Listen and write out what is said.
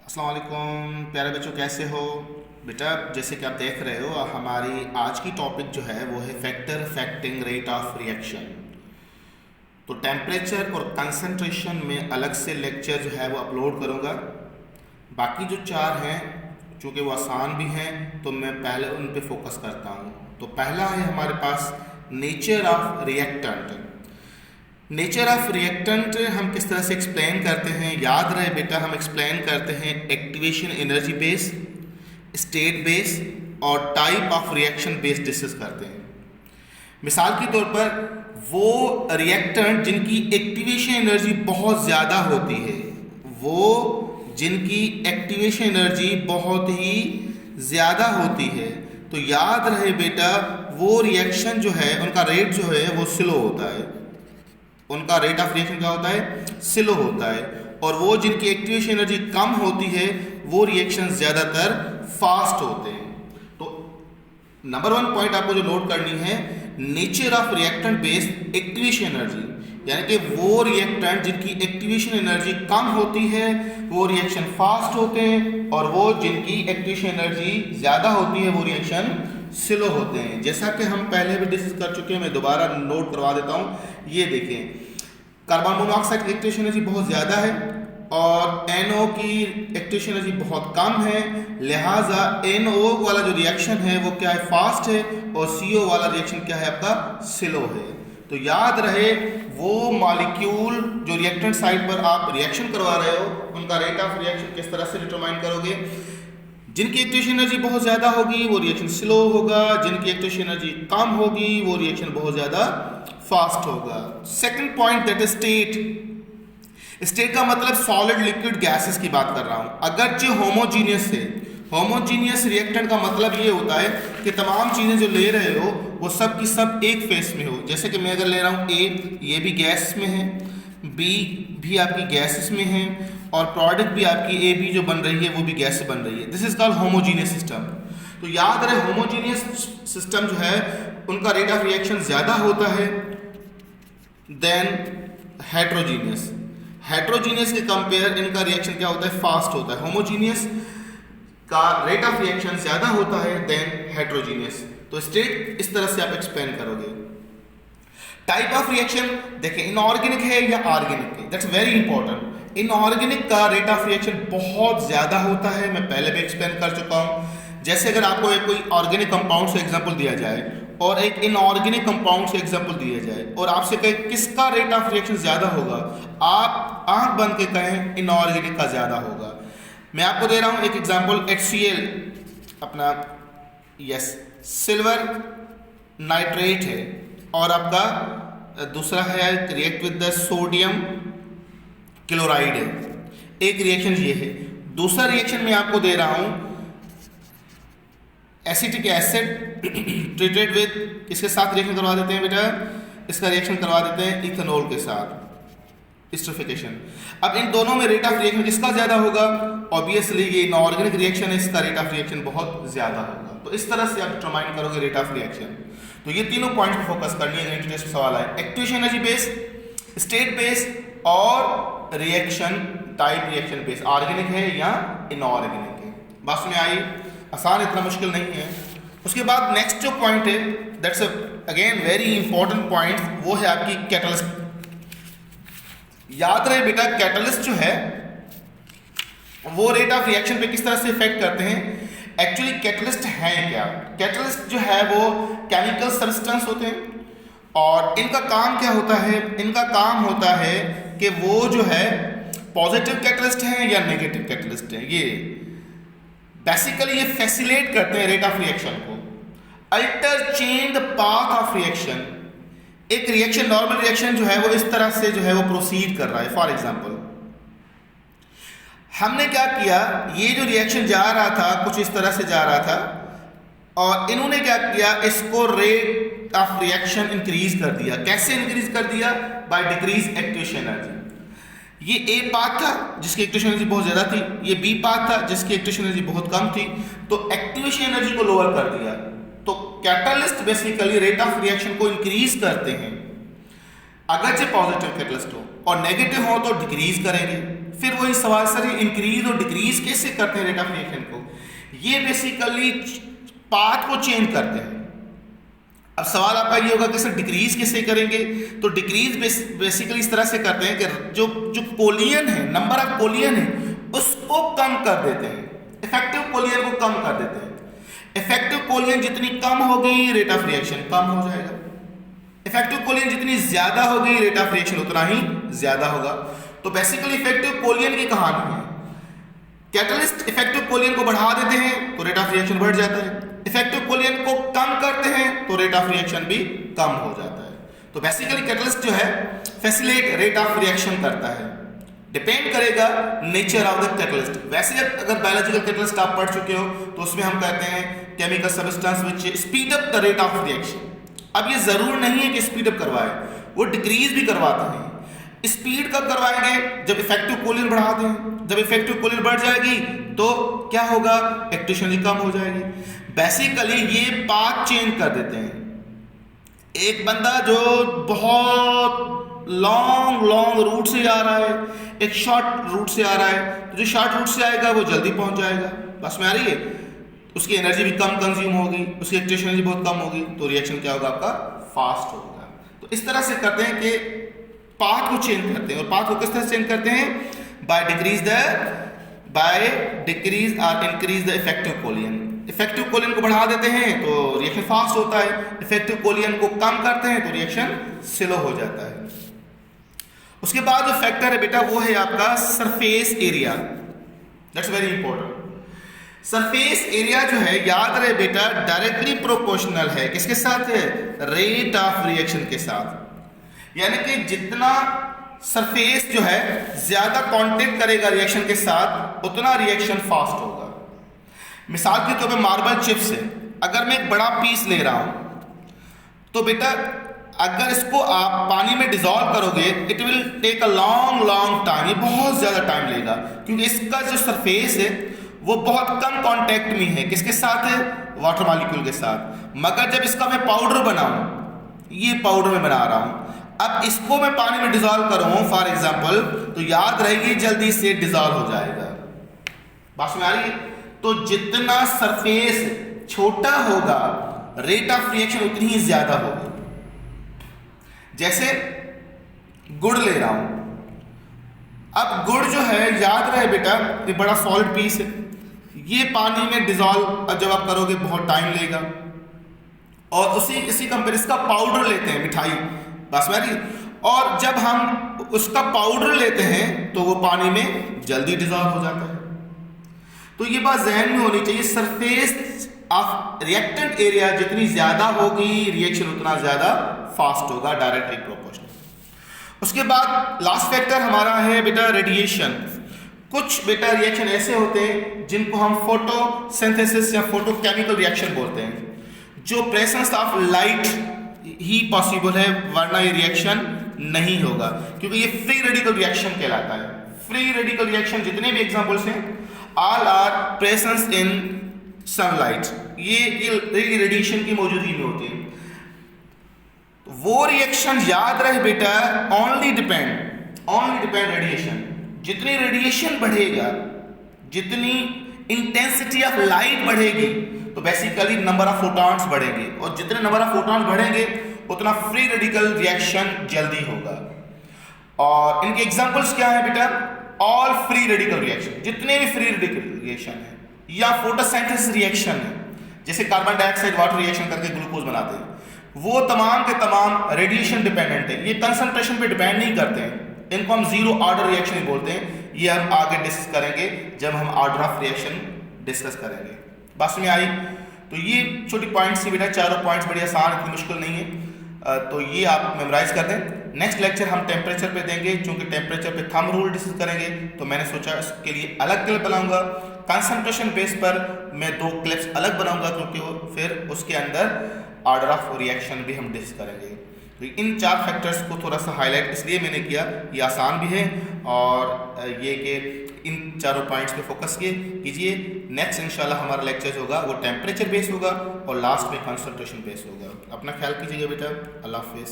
अस्सलाम वालेकुम प्यारे बच्चों, कैसे हो बेटा। जैसे कि आप देख रहे हो, हमारी आज की टॉपिक जो है वो है factor affecting rate of reaction. तो टेम्परेचर और कंसंट्रेशन में अलग से लेक्चर जो है वो अपलोड करूँगा। बाकी जो चार हैं चूँकि वो आसान भी हैं तो मैं पहले उन पे फोकस करता हूँ। तो पहला है हमारे पास nature of reactant. Nature of reactant हम किस तरह से एक्सप्लेन करते हैं, याद रहे बेटा, हम एक्सप्लेन करते हैं activation energy base, state base और type of reaction base discuss करते हैं। मिसाल के तौर पर वो रिएक्टेंट जिनकी एक्टिवेशन एनर्जी बहुत ज़्यादा होती है, वो जिनकी एक्टिवेशन एनर्जी बहुत ही ज़्यादा होती है, तो याद रहे बेटा वो रिएक्शन जो है उनका रेट जो है वो स्लो होता है। उनका रेट ऑफ रिएक्शन क्या होता है? स्लो होता है। और वो जिनकी एक्टिवेशन एनर्जी कम होती है वो रिएक्शन ज़्यादातर फास्ट होते हैं। तो नंबर वन पॉइंट आपको जो नोट करनी है, nature of reactant based activation energy, यानी कि वो रिएक्टेंट जिनकी एक्टिवेशन एनर्जी कम होती है वो रिएक्शन फास्ट होते हैं, और वो जिनकी एक्टिवेशन एनर्जी ज़्यादा होती है वो रिएक्शन स्लो होते हैं। जैसा कि हम पहले भी डिस्कस कर चुके हैं, मैं दोबारा नोट करवा देता हूँ। ये देखें, कार्बन मोनोऑक्साइड की एक्टिवेशन एनर्जी बहुत ज़्यादा है और NO की एक्टिवेशन एनर्जी बहुत कम है, लिहाजा NO वाला जो रिएक्शन है वो क्या है? फास्ट है, और CO वाला रिएक्शन क्या है? आपका स्लो है। तो याद रहे वो मॉलिक्यूल जो रिएक्टेंट साइड पर आप रिएक्शन करवा रहे हो उनका रेट ऑफ रिएक्शन किस तरह से डिटरमाइन करोगे। जिनकी एक्टिवेशन एनर्जी बहुत ज़्यादा होगी वो रिएक्शन स्लो होगा, जिनकी एक्टिवेशन एनर्जी कम होगी वो रिएक्शन बहुत ज़्यादा फास्ट होगा। Second point, that is state. State का मतलब सॉलिड लिक्विड गैसेस की बात कर रहा हूं। अगर जो होमोजीनियस है, होमोजीनियस रिएक्टेंट का मतलब ये होता है कि तमाम चीज़ें जो ले रहे हो वो सब की सब एक फेस में हो। जैसे कि मैं अगर ले रहा हूँ A, ये भी गैस में है, B भी आपकी गैसेस में है, और प्रोडक्ट भी आपकी AB जो बन रही है वो भी गैस से बन रही है। This is called homogeneous system. तो याद रहे होमोजीनियस सिस्टम जो है उनका रेट ऑफ रिएक्शन ज़्यादा होता है देन हेट्रोजीनियस। हेट्रोजीनियस के कंपेयर इनका रिएक्शन क्या होता है? फास्ट होता है। होमोजीनियस का रेट ऑफ रिएक्शन ज़्यादा होता है देन हेट्रोजीनियस। तो स्टेट इस तरह से आप एक्सप्लेन करोगे। टाइप ऑफ रिएक्शन देखें, इनऑर्गेनिक है या ऑर्गेनिक है, दैट्स वेरी इंपॉर्टेंट। इनऑर्गेनिक का रेट ऑफ रिएक्शन बहुत ज़्यादा होता है, मैं पहले भी एक्सप्लेन कर चुका हूँ। जैसे अगर आपको एक कोई ऑर्गेनिक कंपाउंड से एग्जांपल दिया जाए और एक इनऑर्गेनिक कंपाउंड से एग्जांपल दिया जाए और आपसे कहे किसका रेट ऑफ रिएक्शन ज़्यादा होगा, आप आंख बंद के कहें इनऑर्गेनिक का ज़्यादा होगा। मैं आपको दे रहा हूँ एक एग्जांपल, HCl अपना सिल्वर नाइट्रेट है, और आपका दूसरा है react with the sodium chloride है। एक रिएक्शन ये है। दूसरा रिएक्शन मैं आपको दे रहा हूं एसिटिक एसिड ट्रीटेड विद, इसके साथ रिएक्शन करवा देते हैं बेटा, इसका रिएक्शन करवा देते हैं इथेनॉल के साथ, एस्टरिफिकेशन। अब इन दोनों में रेट ऑफ रिएक्शन किसका ज्यादा होगा? ऑब्वियसली ये इनऑर्गेनिक रिएक्शन है, इसका रेट ऑफ रिएक्शन बहुत ज्यादा होगा। तो इस तरह से आप डिटरमाइन करोगे रेट ऑफ रिएक्शन। तो ये तीनों पॉइंट्स पे फोकस करनी है। इंटरेस्ट सवाल है activation energy base, state base और reaction type reaction base, organic है या इनऑर्गेनिक है। बात में आई, आसान, इतना मुश्किल नहीं है। उसके बाद नेक्स्ट जो पॉइंट है, that's again very important point, वो है आपकी कैटलिस्ट। याद रहे बेटा कैटलिस्ट जो है वो रेट ऑफ रिएक्शन पे किस तरह से इफेक्ट करते हैं। एक्चुअली कैटलिस्ट है क्या? कैटलिस्ट जो है वो केमिकल सब्सटेंस होते हैं, और इनका काम क्या होता है? इनका काम होता है कि वो जो है पॉजिटिव कैटलिस्ट हैं या नेगेटिव कैटलिस्ट हैं। ये बेसिकली ये फैसिलिटेट करते हैं रेट ऑफ रिएक्शन को, alter change the path of reaction. एक रिएक्शन, नॉर्मल रिएक्शन जो है वो इस तरह से जो है वो प्रोसीड कर रहा है। फॉर एग्जांपल हमने क्या किया, ये जो रिएक्शन जा रहा था कुछ इस तरह से जा रहा था, और इन्होंने क्या किया, इसको रेट ऑफ रिएक्शन इंक्रीज कर दिया। कैसे इंक्रीज कर दिया? By decrease activation energy. ये A पाथ था जिसकी एक्टिवेशन एनर्जी बहुत ज़्यादा थी, ये B पाथ था जिसकी एक्टिवेशन एनर्जी बहुत कम थी, तो एक्टिवेशन एनर्जी को लोअर कर दिया। तो catalyst basically rate of reaction को इंक्रीज करते हैं। अगर जो पॉजिटिव कैटलिस्ट हो और नेगेटिव हो तो डिक्रीज करेंगे। फिर वही सवाल सर ये इंक्रीज और डिक्रीज कैसे करते हैं रेट ऑफ रिएक्शन को? ये बेसिकली पाथ को चेंज करते हैं। अब सवाल आपका ये होगा कि सर डिक्रीज कैसे करेंगे? तो डिक्रीज बेसिकली इस तरह से करते हैं कि जो कोलियन है, नंबर ऑफ कोलियन है, उसको कम कर देते हैं, इफेक्टिव कोलियन को कम कर देते हैं। इफेक्टिव कोलियन जितनी कम होगी रेट ऑफ रिएक्शन कम हो जाएगा, इफेक्टिव कोलियन जितनी ज्यादा होगी रेट ऑफ रिएक्शन उतना ही ज्यादा होगा। तो बेसिकली इफेक्टिव कोलियन की कहानी है, कैटलिस्ट इफेक्टिव कोलियन को बढ़ा देते हैं तो रेट ऑफ रिएक्शन बढ़ जाता है, इफेक्टिव कोलियन को कम करते हैं तो रेट ऑफ रिएक्शन भी कम हो जाता है। तो बेसिकली कैटलिस्ट जो है फैसिलिटेट रेट ऑफ रिएक्शन करता है, डिपेंड करेगा नेचर ऑफ द कैटलिस्ट। वैसे अगर बायोलॉजिकल कैटलिस्ट आप पढ़ चुके हो तो उसमें हम कहते हैं chemical substance which speed up the rate of reaction. अब ये जरूर नहीं है कि स्पीड अप करवाए, वो डिक्रीज भी करवाते हैं। स्पीड कब करवाएंगे? जब इफेक्टिव कोलियन बढ़ाते हैं। जब इफेक्टिव कोलियन बढ़ जाएगी तो क्या होगा? एक्टिवेशन कम हो जाएगी। बेसिकली ये पाथ चेंज कर देते हैं। एक बंदा जो बहुत लॉन्ग रूट से आ रहा है, एक शॉर्ट रूट से आ रहा है, तो जो शॉर्ट रूट से आएगा वो जल्दी पहुंच जाएगा, बस में आ रही है, उसकी एनर्जी भी कम कंज्यूम होगी, उसकी एक्टिवेशन भी बहुत कम होगी, तो रिएक्शन क्या होगा? आपका फास्ट होगा। तो इस तरह से करते हैं कि पाथ को चेंज करते हैं। और पाथ को किस तरह से चेंज करते हैं? बाय डिक्रीज और इंक्रीज द इफेक्टिव कोलियन। इफेक्टिव कोलियन को बढ़ा देते हैं तो रिएक्शन फास्ट होता है, इफेक्टिव कोलियन को कम करते हैं तो रिएक्शन स्लो हो जाता है। उसके बाद जो फैक्टर है बेटा वो है आपका surface area. That's very important. Surface area जो है याद रहे बेटा डायरेक्टली प्रोपोर्शनल है किसके साथ है? रेट ऑफ रिएक्शन के साथ। यानी कि जितना सरफेस जो है ज्यादा कांटेक्ट करेगा रिएक्शन के साथ उतना रिएक्शन फास्ट होगा। मिसाल के तौर पे मार्बल चिप्स है, अगर मैं एक बड़ा पीस ले रहा हूं तो बेटा अगर इसको आप पानी में डिजोल्व करोगे it will take a long time, ये बहुत ज्यादा टाइम लेगा क्योंकि इसका जो सरफेस है वो बहुत कम कांटेक्ट में है किसके साथ है? वाटर मॉलिक्यूल के साथ। मगर जब इसका मैं पाउडर बनाऊं, ये पाउडर में बना रहा हूं, अब इसको मैं पानी में डिजोल्व करूं फॉर एग्जांपल, तो याद रहेगी जल्दी से डिजोल्व हो जाएगा। बात में आ रही है? तो जितना सरफेस छोटा होगा रेट ऑफ रिएक्शन उतनी ही ज्यादा होगी। जैसे गुड़ ले रहा हूं, अब गुड़ जो है याद रहे बेटा ये बड़ा सॉलिड पीस है, ये पानी में डिजोल्व जब आप करोगे बहुत टाइम लेगा। और इसी कंपेयर इसका पाउडर लेते हैं मिठाई, बस मेरी, और जब हम उसका पाउडर लेते हैं तो वो पानी में जल्दी डिजोल्व हो जाता है। तो ये बात जहन में होनी चाहिए, सरफेस ऑफ रिएक्टेंट एरिया जितनी ज्यादा होगी रिएक्शन उतना ज्यादा फास्ट होगा, डायरेक्टली प्रोपोर्शनल। उसके बाद लास्ट फैक्टर हमारा है बेटा रेडिएशन। कुछ बेटा रिएक्शन ऐसे होते हैं जिनको हम फोटोसिंथेसिस या फोटोकेमिकल रिएक्शन बोलते हैं, जो presence of light he possible है, वरना ये रिएक्शन नहीं होगा क्योंकि ये फ्री रेडिकल रिएक्शन कहलाता है। फ्री रेडिकल रिएक्शन जितने भी एग्जांपल्स हैं all are presence in sunlight, ये रेडिएशन की मौजूदगी में होती है। वो रिएक्शन याद रहे बेटा ओनली डिपेंड रेडिएशन। जितनी रेडिएशन बढ़ेगा, जितनी इंटेंसिटी ऑफ लाइट बढ़ेगी तो बेसिकली नंबर ऑफ फोटॉन्स बढ़ेंगे, और जितने नंबर ऑफ फोटॉन्स बढ़ेंगे उतना फ्री रेडिकल रिएक्शन जल्दी होगा। और इनके एग्जांपल्स क्या है बेटा? ऑल फ्री रेडिकल रिएक्शन, जितने भी फ्री रेडिकल रिएक्शन है, या फोटोसिंथेसिस रिएक्शन है, जैसे कार्बन डाइऑक्साइड वाटर रिएक्शन करके ग्लूकोज बनाते हैं, वो तमाम के तमाम रेडिएशन डिपेंडेंट है, ये कंसंट्रेशन पे डिपेंड नहीं करते हैं। इनको हम जीरो ऑर्डर रिएक्शन बोलते हैं। ये हम आगे डिस्कस करेंगे जब हम ऑर्डर ऑफ रिएक्शन डिस्कस करेंगे। बस में आई? तो ये छोटी पॉइंट्स थी बेटा, चारों पॉइंट्स बड़ी आसान, इतनी मुश्किल नहीं है, तो ये आप मेमोराइज कर दें। नेक्स्ट लेक्चर हम टेम्परेचर पे देंगे, चूंकि टेम्परेचर पे थंब रूल डिस्कस करेंगे तो मैंने सोचा इसके लिए अलग क्लिप बनाऊंगा। कंसंट्रेशन बेस पर मैं 2 क्लिप्स अलग बनाऊंगा क्योंकि वो फिर उसके अंदर ऑर्डर ऑफ रिएक्शन भी हम डिस्कस करेंगे। तो इन 4 फैक्टर्स को थोड़ा सा हाईलाइट इसलिए मैंने किया, ये आसान भी है और ये कि इन चारों पॉइंट्स पे फोकस कीजिए। नेक्स्ट इंशाल्लाह हमारा लेक्चर होगा वो टेम्परेचर बेस होगा और लास्ट में कंसंट्रेशन बेस होगा। अपना ख्याल कीजिएगा बेटा। अल्लाह हाफिज़।